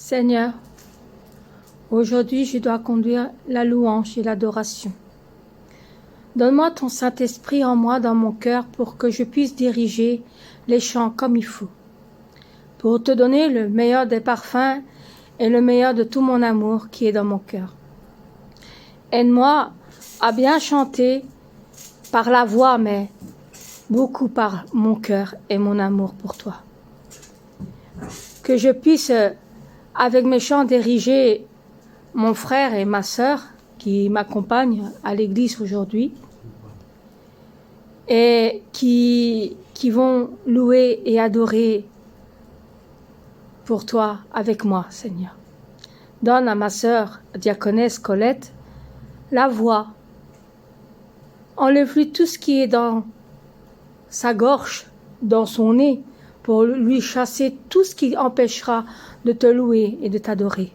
Seigneur, aujourd'hui je dois conduire la louange et l'adoration. Donne-moi ton Saint-Esprit en moi, dans mon cœur, pour que je puisse diriger les chants comme il faut, pour te donner le meilleur des parfums et le meilleur de tout mon amour qui est dans mon cœur. Aide-moi à bien chanter par la voix, mais beaucoup par mon cœur et mon amour pour toi. Que je puisse, avec mes chants, diriger mon frère et ma sœur qui m'accompagnent à l'église aujourd'hui et qui vont louer et adorer pour toi avec moi, Seigneur. Donne à ma sœur, diaconesse Colette, la voix. Enlève-lui tout ce qui est dans sa gorge, dans son nez, pour lui chasser tout ce qui empêchera de te louer et de t'adorer,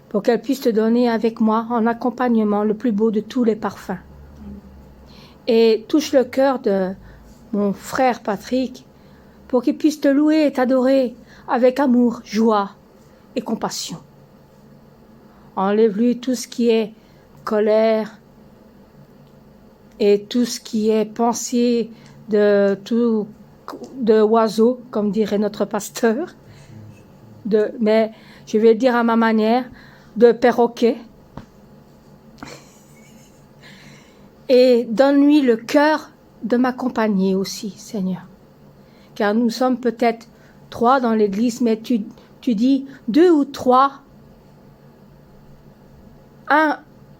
pour qu'elle puisse te donner avec moi en accompagnement le plus beau de tous les parfums. Et touche le cœur de mon frère Patrick, pour qu'il puisse te louer et t'adorer avec amour, joie et compassion. Enlève-lui tout ce qui est colère et tout ce qui est pensée de oiseau, comme dirait notre pasteur, mais je vais le dire à ma manière, de perroquet. Et donne-lui le cœur de m'accompagner aussi, Seigneur. Car nous sommes peut-être 3 dans l'église, mais tu dis 2 ou 3,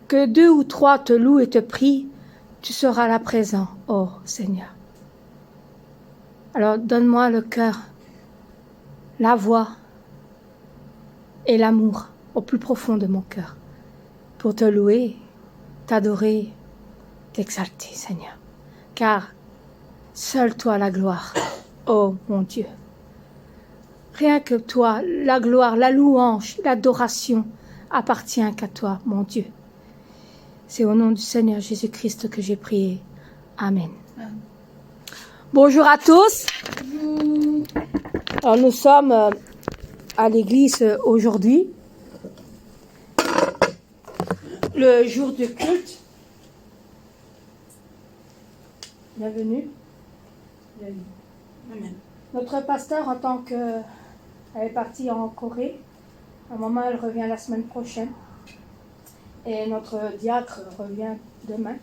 que 2 ou 3 te louent et te prient, tu seras là présent, oh Seigneur. Alors donne-moi le cœur, la voix et l'amour au plus profond de mon cœur pour te louer, t'adorer, t'exalter, Seigneur. Car seul toi la gloire, oh mon Dieu. Rien que toi, la gloire, la louange, l'adoration appartient qu'à toi, mon Dieu. C'est au nom du Seigneur Jésus-Christ que j'ai prié. Amen. Bonjour à tous. Alors nous sommes à l'église aujourd'hui, le jour du culte. Bienvenue. Amen. Notre pasteur, en tant que elle est partie en Corée, à un moment elle revient la semaine prochaine, et notre diacre revient demain.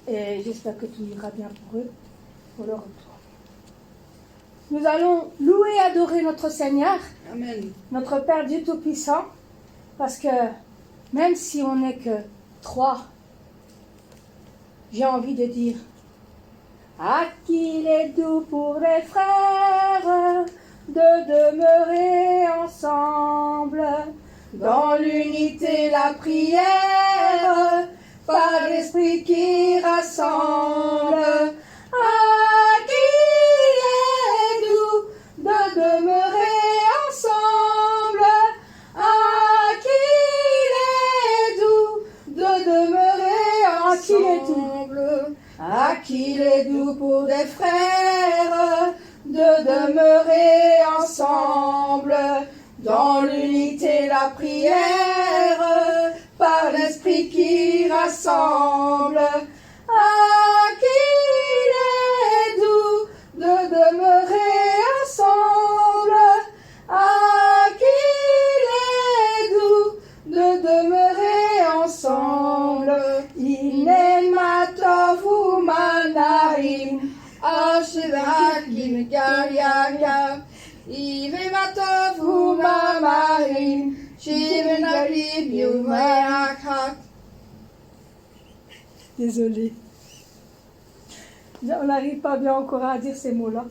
Et j'espère que tout ira bien pour eux, pour le retour. Nous allons louer et adorer notre Seigneur, Amen. Notre Père Dieu Tout-Puissant, parce que même si on n'est que 3, j'ai envie de dire: ah, qu'il est doux pour les frères de demeurer ensemble, dans l'unité la prière, par l'Esprit qui rassemble. Ah, qu'il est doux de demeurer ensemble. Ah, qu'il est doux de demeurer ensemble. Ah, qu'il est doux pour des frères de demeurer ensemble, dans l'unité la prière, par l'Esprit qui rassemble. Ah, qu'il est doux de demeurer ensemble. Ah, qu'il est doux de demeurer ensemble. Inematovu manaim, ashirakim karyaka, Inematovu mamaim, shivenarim yumayakak. Désolée. On n'arrive pas bien encore à dire ces mots-là.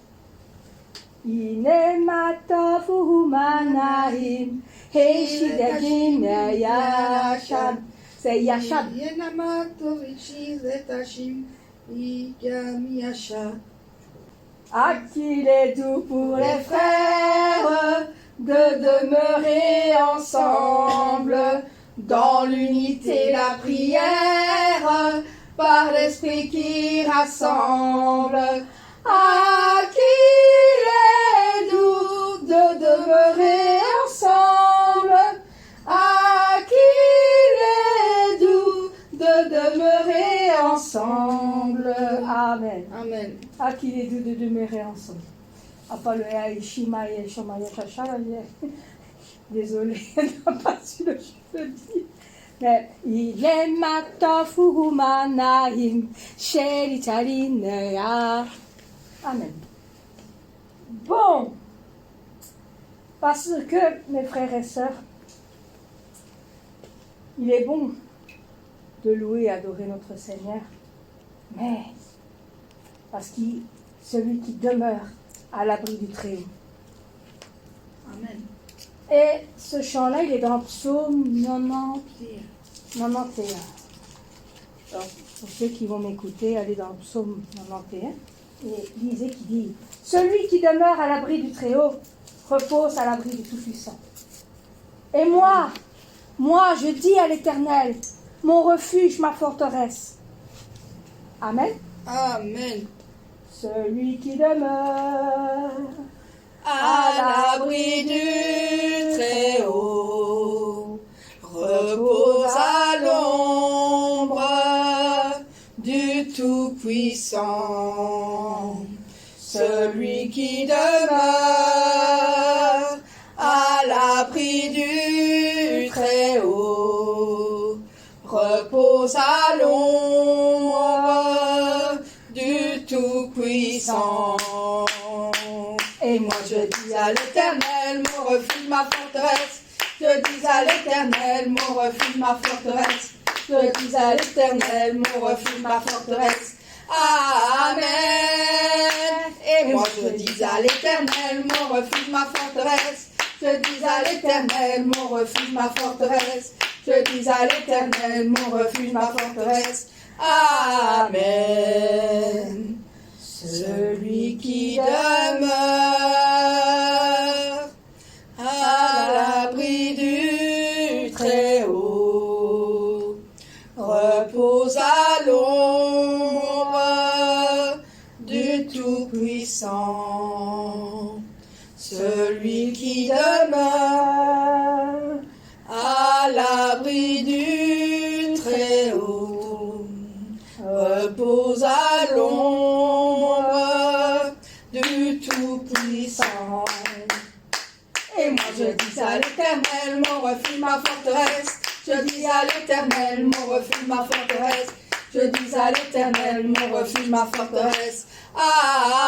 Inematovu manaim, heshidagim yashad. C'est Yashad. Ah, qu'il est doux pour les frères de demeurer ensemble, dans l'unité la prière, par l'Esprit qui rassemble. Ah, qu'il est doux de demeurer qu'il est doux de demeurer ensemble. À part le Shima et Shomaya Chacha, désolée, elle n'a pas su le dire. Mais il est matofumanaim, shelitalinea. Amen. Bon, parce que, mes frères et sœurs, il est bon de louer et adorer notre Seigneur, mais parce que celui qui demeure à l'abri du Très-Haut. Amen. Et ce chant-là, il est dans Psaume 91. Alors, pour ceux qui vont m'écouter, allez dans Psaume 91 et lisez qui dit « Celui qui demeure à l'abri du Très-Haut repose à l'abri du Tout-Puissant. Et moi, je dis à l'Éternel, mon refuge, ma forteresse. » Amen. Amen. Celui qui demeure À l'abri du Très-Haut, repose à l'ombre du Tout-Puissant. Celui qui demeure à l'abri du Très-Haut, repose à l'ombre du Tout-Puissant. Et moi je dis à l'Éternel, mon refuge, ma forteresse. Je dis à l'Éternel, mon refuge, ma forteresse. Je dis à l'Éternel, mon refuge, ma forteresse. Amen. Et moi je dis à l'Éternel, mon refuge, ma forteresse. Je dis à l'Éternel, mon refuge, ma forteresse. Je dis à l'Éternel, mon refuge, ma forteresse. Amen. Celui qui demeure à l'abri du Très-Haut repose à l'ombre du Tout-Puissant. Celui qui demeure à l'abri du Très-Haut repose à l'ombre du Tout-Puissant. Et moi je dis à l'Éternel, mon refuge, ma forteresse. Je dis à l'Éternel, mon refuge, ma forteresse. Je dis à l'Éternel, mon refuge, ma forteresse.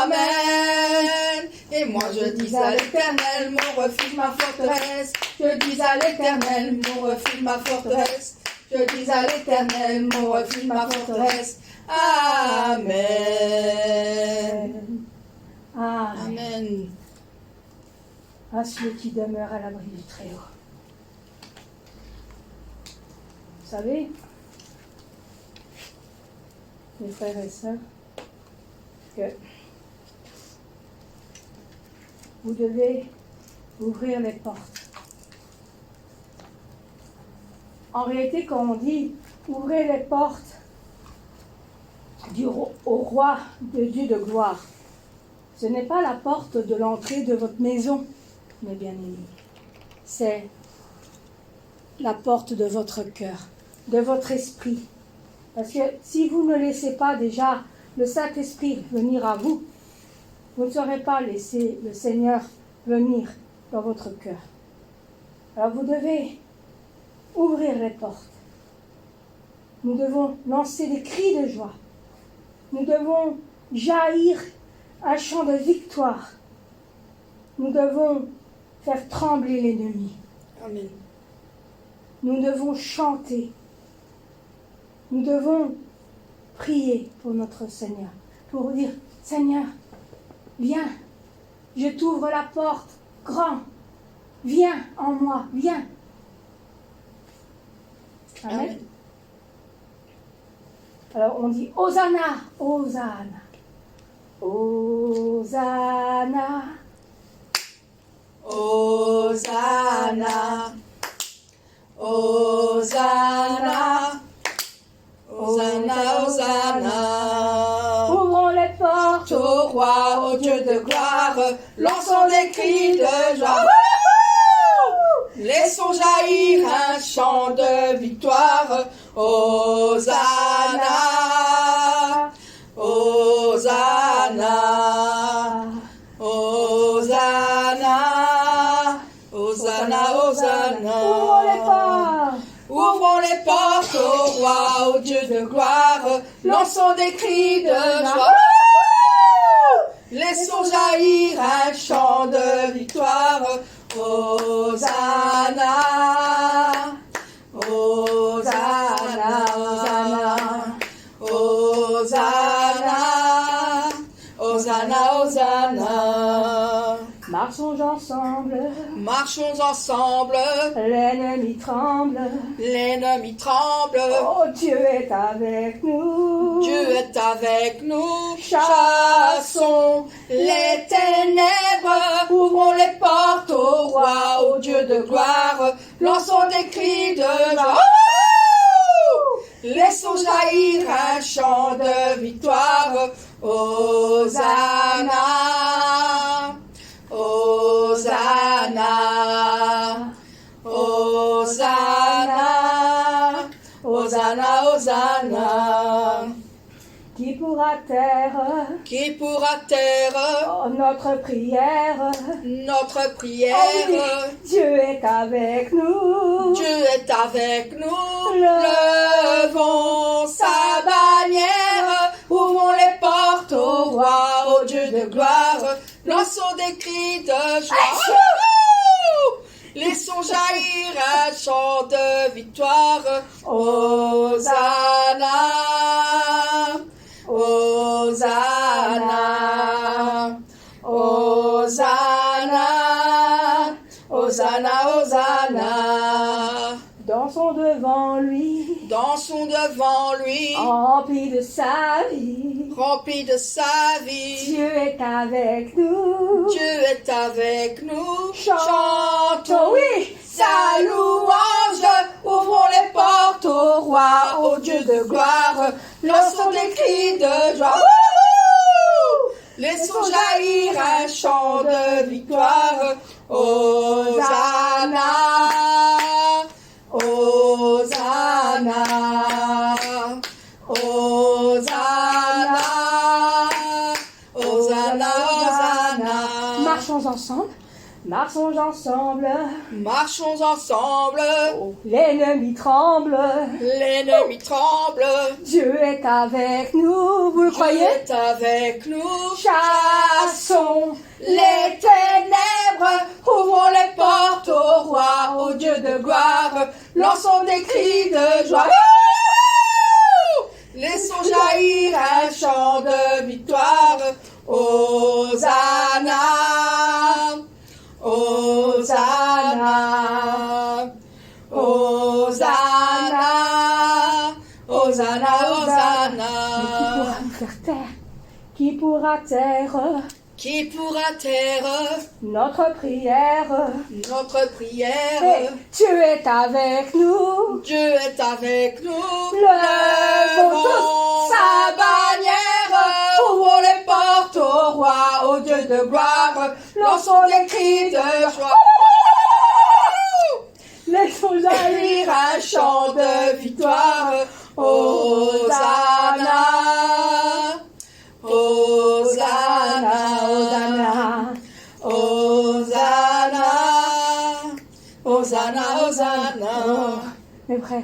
Amen. Et moi je dis à l'Éternel, mon refuge, ma forteresse. Je dis à l'Éternel, mon refuge, ma forteresse. Je dis à l'Éternel, mon refuge, ma forteresse. Amen. Amen. à celui qui demeure à l'abri du Très-Haut. Vous savez, mes frères et sœurs, que vous devez ouvrir les portes. En réalité, quand on dit ouvrez les portes au roi de Dieu de gloire, ce n'est pas la porte de l'entrée de votre maison, mes bien-aimés. C'est la porte de votre cœur, de votre esprit. Parce que si vous ne laissez pas déjà le Saint-Esprit venir à vous, vous ne saurez pas laisser le Seigneur venir dans votre cœur. Alors vous devez ouvrir les portes. Nous devons lancer des cris de joie. Nous devons jaillir un chant de victoire. Nous devons faire trembler l'ennemi. Amen. Nous devons chanter. Nous devons prier pour notre Seigneur. Pour dire, Seigneur, viens, je t'ouvre la porte, grand. Viens en moi, viens. Amen. Amen. Alors on dit Hosanna, Hosanna, Hosanna, Hosanna, Hosanna, Hosanna, Hosanna. ouvrons les portes Au roi, au Dieu de gloire, lançons des cris de joie. Laissons jaillir un chant de victoire. Hosanna, Hosanna, portes au roi, au Dieu de gloire. Lançons des cris de joie. Laissons jaillir un chant de victoire. Hosanna, Hosanna, Hosanna, Hosanna, Hosanna, Hosanna. Marchons ensemble, Marchons ensemble, l'ennemi tremble. l'ennemi tremble. Oh, Dieu est avec nous. Dieu est avec nous, chassons les ténèbres, ouvrons les portes au roi, au Dieu de gloire, lançons des cris de joie. Laissons jaillir un chant de victoire. Hosanna, Hosanna, Hosanna, Hosanna, Hosanna. Qui pourra taire Qui pourra taire notre prière? notre prière? Oh oui, Dieu est avec nous. Dieu est avec nous. Levons Levons sa bannière. Ouvrons les portes au roi, au Dieu de gloire. Lançons des cris de joie. Laissons jaillir un chant de victoire. Hosanna, Hosanna, Hosanna, Hosanna, Hosanna. Dansons devant lui, Dansons devant lui, remplis de sa vie. rempli de sa vie. Dieu est avec nous. Dieu est avec nous. Chantons, oui, sa louange. Ouvrons les portes au roi, au Dieu de gloire. Lançons des cris de joie. Laissons jaillir un chant de victoire. Hosanna, Hosanna, Hosanna, Hosanna, Hosanna. marchons ensemble, marchons ensemble. Marchons ensemble, Oh, l'ennemi tremble. l'ennemi tremble. Dieu est avec nous, vous le Dieu croyez? est avec nous. Chassons Les ténèbres, ouvrons les portes au roi, au Dieu de gloire. Lançons des cris de joie. Laissons jaillir un chant de victoire. Hosanna, Hosanna, Hosanna, Hosanna, Hosanna. nous faire taire. Qui pourra taire Qui pourra taire notre prière? notre prière? Et Dieu est avec nous. Dieu est avec nous. Levons tous sa bannière. Ouvrons les portes au roi, au Dieu de gloire. Lançons des cris de joie. Laissons jaillir Un chant de victoire. Hosanna, Hosanna, Hosanna, Hosanna, Hosanna, Hosanna. Mes frères,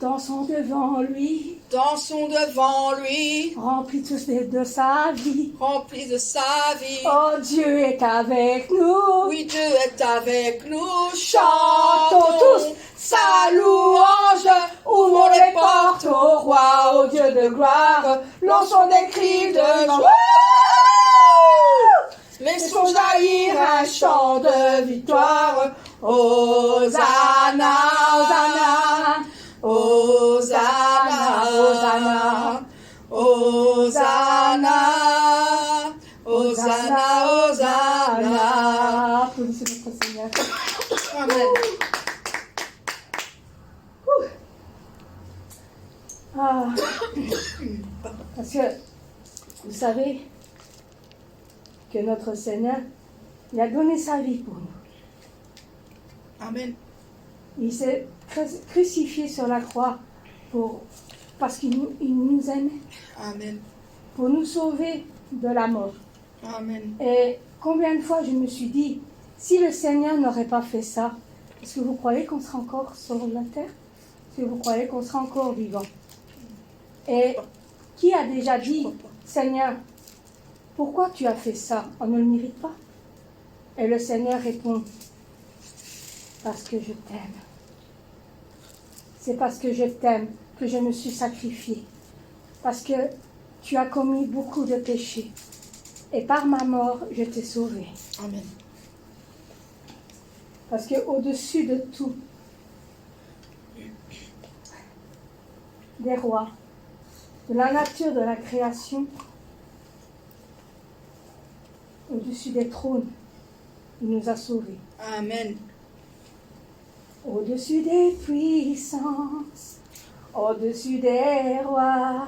dansons devant lui, Dansons devant lui, remplis tous de sa vie. remplis de sa vie. Oh, Dieu est avec nous. Oui, Dieu est avec nous. Chantons tous sa louange. Ouvrons les portes au roi, au Dieu de gloire. Lançons des cris de joie. Laissons jaillir un chant de victoire. Hosanna, Hosanna, Hosanna, Hosanna, Hosanna, Hosanna, Hosanna. Applaudissez notre Seigneur. Amen. Ah. Parce que vous savez que notre Seigneur, il a donné sa vie pour nous. Amen. Il s'est crucifié sur la croix parce qu'il nous aimait, Amen. pour nous sauver de la mort. Amen. Et combien de fois je me suis dit, si le Seigneur n'aurait pas fait ça, est-ce que vous croyez qu'on serait encore sur la terre? Si vous croyez qu'on sera encore vivant. Et qui a déjà dit, Seigneur, pourquoi tu as fait ça? On ne le mérite pas. Et le Seigneur répond, parce que je t'aime. C'est parce que je t'aime que je me suis sacrifié. Parce que tu as commis beaucoup de péchés. Et par ma mort, je t'ai sauvé. Amen. Parce qu'au-dessus de tout, des rois, de la nature de la création, au-dessus des trônes, il nous a sauvés. Amen. Au-dessus des puissances, au-dessus des rois,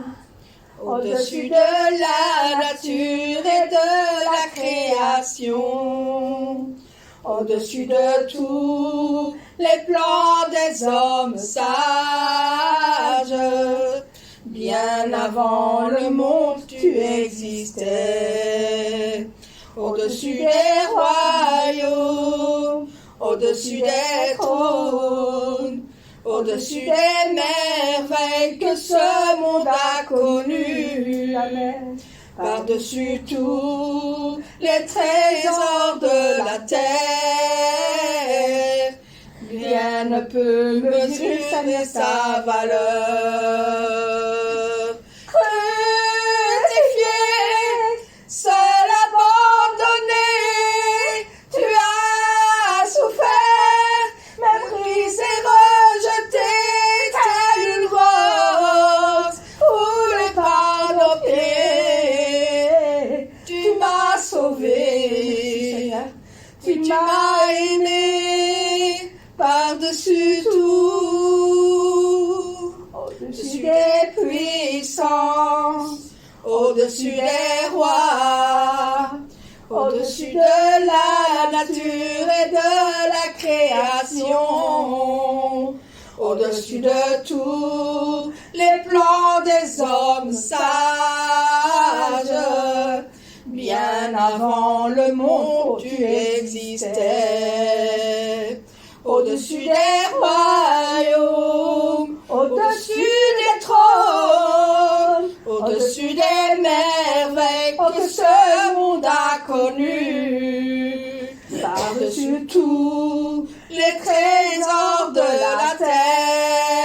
Au-dessus de la nature et de la création, au-dessus de tous les plans des hommes sages, bien avant le monde tu existais. Au-dessus des royaumes, au-dessus des trônes, au-dessus des merveilles que ce monde a connues. Amen. Par-dessus tous les trésors de la terre, rien ne peut mesurer sa valeur. Crucifié, seul abandonné, tu as souffert, méprisé, rejeté, tel une rose, foulé par nos pieds. Tu m'as sauvé, tu m'as aimé, par-dessus tout, au-dessus des puissances, au-dessus des rois, au-dessus de la nature et de la création, au-dessus de tous les plans des hommes sages, bien avant le monde tu existais. Au-dessus des royaumes, au-dessus des trônes, au-dessus des merveilles que ce monde a connues, par-dessus tous les trésors de la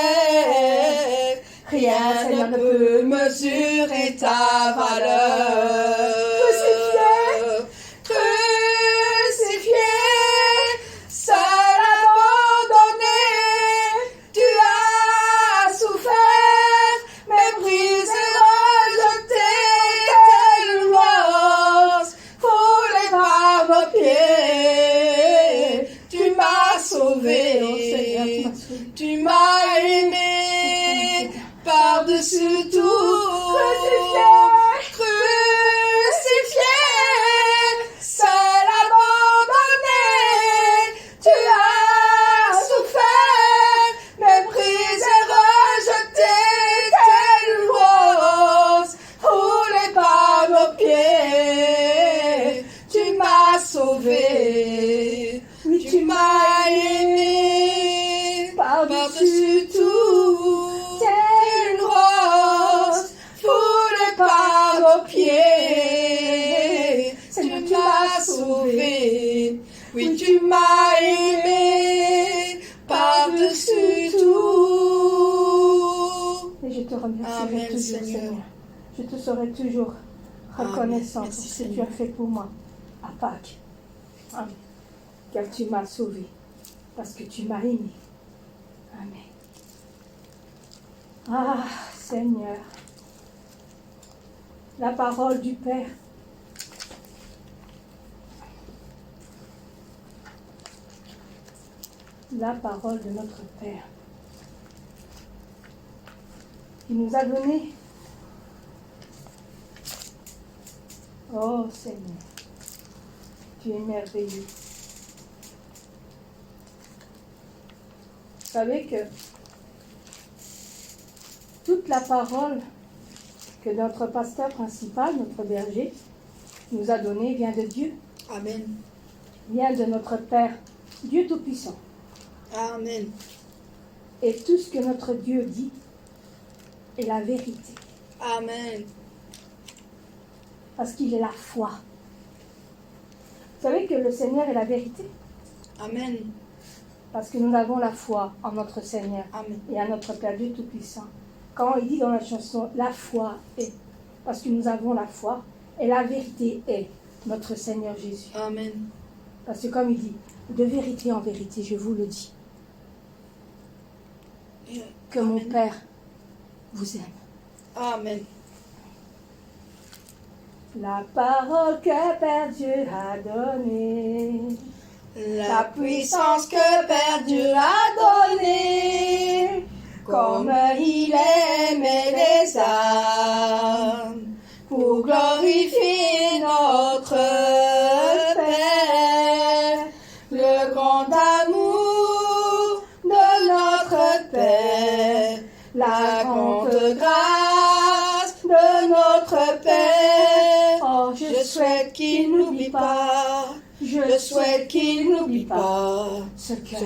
terre, rien ne peut mesurer ta valeur. Crucifié, seul abandonné, tu as souffert, méprisé, rejeté, tel une rose, foulé par nos pieds. Tu m'as sauvé, tu m'as aimé, par-dessus tout. Crucifié, seul abandonné, tu as souffert, méprisé, rejeté, tel une rose, foulé par nos pieds. Tu m'as sauvé, tu m'as aimé, par-dessus tout, tel une rose, foulé par nos pieds. Tu m'as sauvé, oui tu m'as aimé, par-dessus tout. Et je te remercierai Amen, toujours, Seigneur. Seigneur. Je te serai toujours reconnaissant Amen. pour Merci, ce que tu Seigneur. as fait pour moi à Pâques. Amen. Car tu m'as sauvé, parce que tu m'as aimé. Amen. Ah, Seigneur, la parole du Père. La parole de notre Père, qui nous a donné. Oh Seigneur, tu es merveilleux. Vous savez que toute la parole que notre pasteur principal, notre berger, nous a donnée vient de Dieu, Amen. vient de notre Père, Dieu Tout-Puissant. Amen. Et tout ce que notre Dieu dit est la vérité. Amen. Parce qu'il est la foi. Vous savez que le Seigneur est la vérité? Amen. Parce que nous avons la foi en notre Seigneur Amen. et à notre Père Dieu Tout-Puissant. Quand il dit dans la chanson, la foi est, parce que nous avons la foi, et la vérité est notre Seigneur Jésus. Amen. Parce que comme il dit, de vérité en vérité, je vous le dis, que mon Amen. Père vous aime. Amen. La parole que Père Dieu a donnée, La puissance que Père Dieu a donnée, comme il aimait les âmes, pour glorifier notre Père, le grand amour de notre Père, la grande grâce de notre Père. oh, Je souhaite qu'il n'oublie pas. Je souhaite qu'il n'oublie pas ce cœur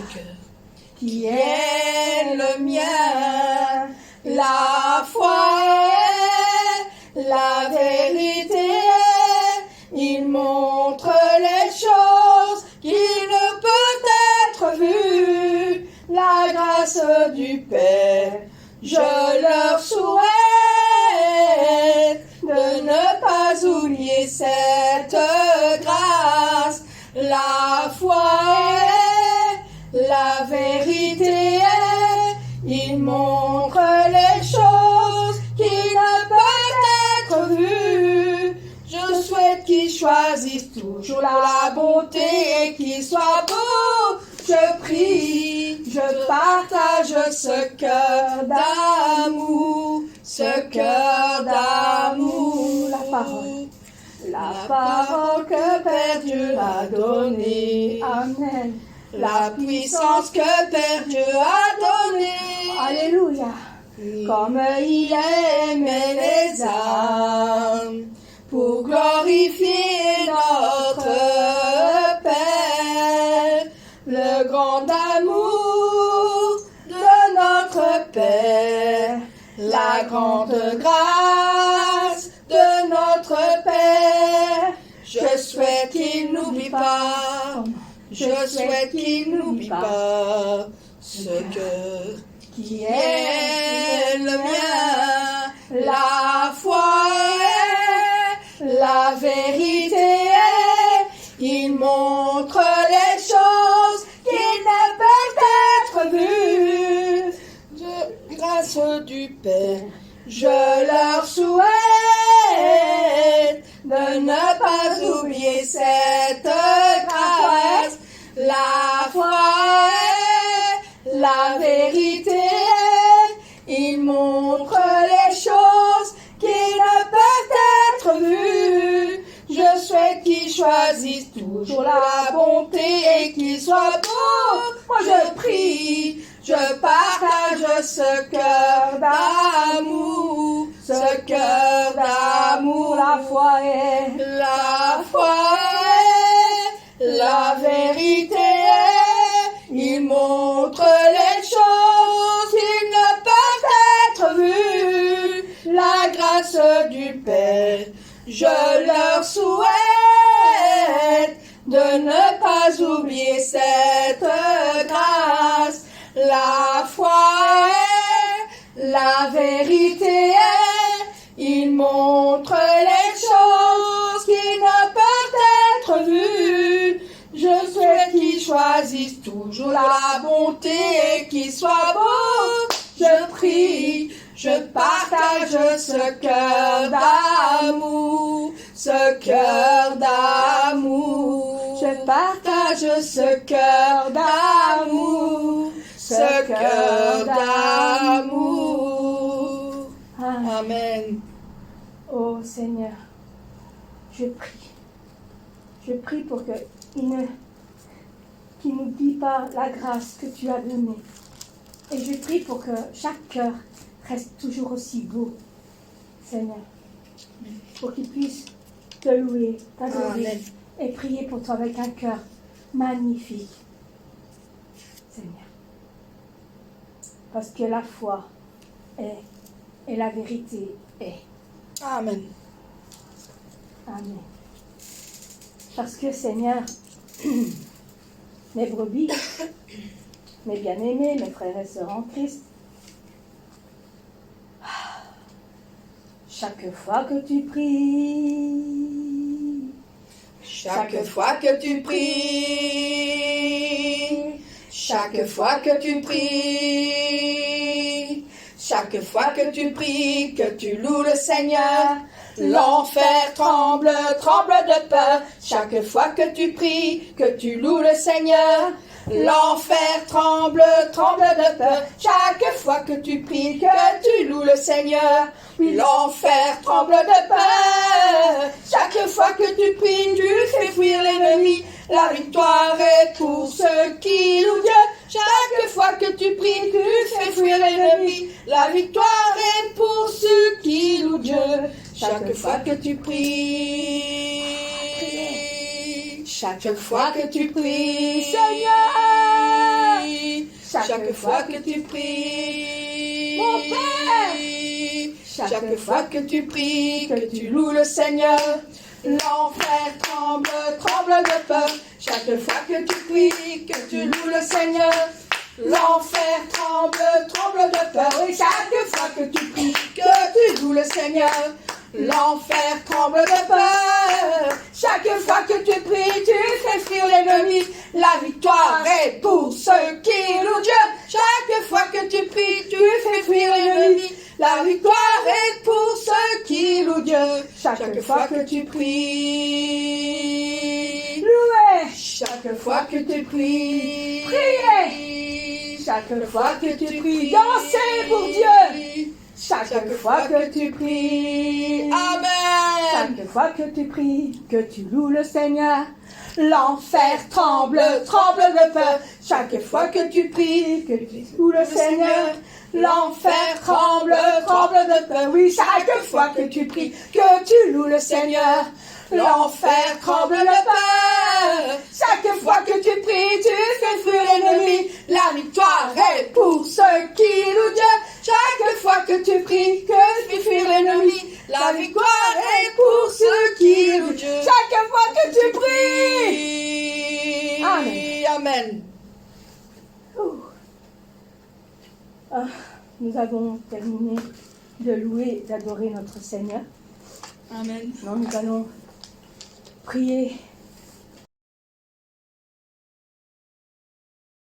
qui est le mien. La foi est la vérité. Il montre les choses qui ne peuvent être vues. La grâce du Père, je leur souhaite de ne pas oublier cette grâce. La foi est la vérité. Il montre les choses qui ne peuvent être vues. Je souhaite qu'il choisisse toujours la bonté et qu'il soit beau. Je prie, je partage ce cœur d'amour, ce cœur d'amour. La parole que Père Dieu a donnée. Amen. La puissance que Père Dieu a donnée. Alléluia. Comme il aimait les âmes, pour glorifier notre Père, le grand amour de notre Père, la grande grâce de notre Père. Je souhaite qu'il n'oublie pas, je souhaite qu'il n'oublie pas ce cœur qui est le mien. La foi est la vérité. Il montre les choses qui ne peuvent être vues. Grâce du Père, je leur souhaite de ne pas oublier cette grâce. La foi est la vérité. Il montre les choses qui ne peuvent être vues. Je souhaite qu'il choisisse toujours la bonté et qu'il soit beau. Moi je prie, je partage ce cœur d'amour, ce cœur d'amour. La foi est, La foi est la vérité. Il montre les choses qui ne peuvent être vues. La grâce du Père, je leur souhaite de ne pas oublier cette grâce. La foi est la vérité. Il montre les choses qui ne peuvent être vues. Je souhaite qu'il choisisse toujours la bonté et qu'il soit beau. Je prie, je partage ce cœur d'amour, ce cœur d'amour. Je partage ce cœur d'amour, ce cœur d'amour. Amen. oh Seigneur, je prie pour qu'il n'oublie pas la grâce que tu as donnée. Et je prie pour que chaque cœur reste toujours aussi beau, Seigneur, pour qu'il puisse te louer, t'adorer Amen. et prier pour toi avec un cœur magnifique, Seigneur. Parce que la foi est et la vérité est. Amen. Amen. Parce que Seigneur, mes brebis, mes bien-aimés, mes frères et sœurs en Christ, chaque fois que tu pries, Chaque fois que tu pries, chaque fois que tu pries, chaque fois que tu pries, que tu loues le Seigneur, l'enfer tremble, tremble de peur. Chaque fois que tu pries, que tu loues le Seigneur, l'enfer tremble, tremble de peur. Chaque fois que tu pries, que tu loues le Seigneur, l'enfer tremble de peur. Chaque fois que tu pries, tu fais fuir l'ennemi. La victoire est pour ceux qui louent Dieu. Chaque fois que tu pries, tu fais fuir l'ennemi. La victoire est pour ceux qui louent Dieu. Chaque fois que tu pries, chaque fois que tu pries, Seigneur, chaque fois que tu pries, mon Père, chaque fois que tu pries, que tu loues le Seigneur, l'enfer tremble, tremble de peur. Chaque fois que tu pries, que tu loues le Seigneur, l'enfer tremble, tremble de peur. Et chaque fois que tu pries, que tu loues le Seigneur, l'enfer tremble de peur. Chaque fois que tu pries, tu fais fuir l'ennemi. La victoire est pour ceux qui louent Dieu. Chaque fois que tu pries, tu fais fuir l'ennemi. La victoire est pour ceux qui louent Dieu. Chaque fois que tu pries, louez, chaque fois que tu pries, priez, chaque fois que tu pries, dansez pour Dieu. Chaque fois que tu pries, Amen. Chaque fois que tu pries, que tu loues le Seigneur, l'enfer tremble, tremble de peur. Chaque fois que tu pries, que tu loues le Seigneur, l'enfer tremble, tremble de peur. Oui, chaque fois que tu pries, que tu loues le Seigneur, l'enfer tremble de peur. Chaque fois que tu pries, tu fais fuir l'ennemi. La victoire est pour ceux qui louent Dieu. Chaque fois que tu pries, que tu fais fuir l'ennemi. La victoire est pour ceux qui louent Dieu. Chaque fois que tu pries. Amen. Amen. Nous avons terminé de louer, d'adorer notre Seigneur. Amen. Maintenant, nous allons prier